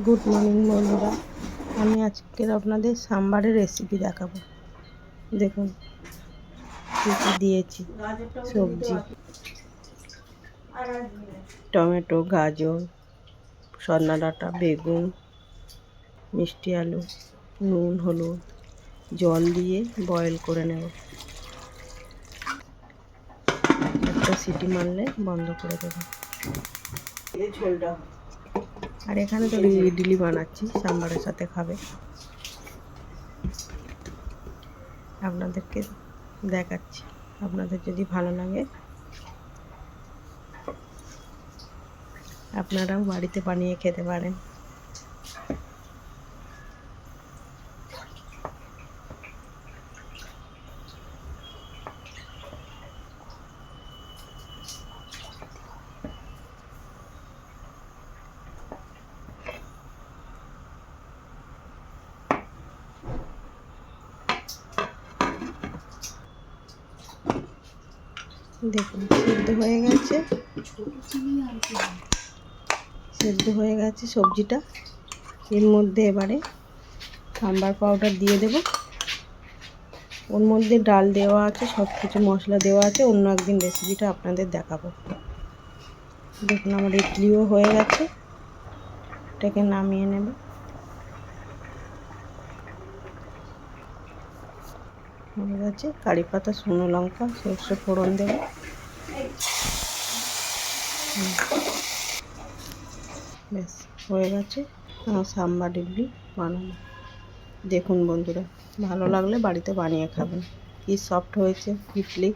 Good morning বন্ধুরা, আমি আজকের আপনাদের সাম্বারের রেসিপি দেখাবো। দেখুন কী কী দিয়েছি। সবজি, টমেটো, গাজর, সজনা ডাঁটা, বেগুন, মিষ্টি আলু, নুন, হলুদ, জল দিয়ে বয়েল করে নেব। একটা সিটি মারলে বন্ধ করে দেবো। আর এখানে তো ইডলি বানাচ্ছি, সাম্বারের সাথে খাবে। আপনাদেরকে দেখাচ্ছি, আপনাদের যদি ভালো লাগে আপনারাও বাড়িতে বানিয়ে খেতে পারেন। দেখুন সেদ্ধ হয়ে গেছে সবজিটা। এর মধ্যে এবারে সাম্বার পাউডার দিয়ে দেব। ওর মধ্যে ডাল দেওয়া আছে, সব কিছু মশলা দেওয়া আছে। অন্য একদিন রেসিপিটা আপনাদের দেখাবো। দেখুন আমার ইডলিও হয়ে গেছে, এটাকে নামিয়ে নেব। হয়ে গেছে। কারি পাতা, শুকনো লঙ্কা, সরষে ফোড়ন দেব। ব্যাস হয়ে গেছে আমার সাম্বার ইডলি বানানো। দেখুন বন্ধুরা, ভালো লাগলে বাড়িতে বানিয়ে খাবেন। কি সফট হয়েছে ইডলি।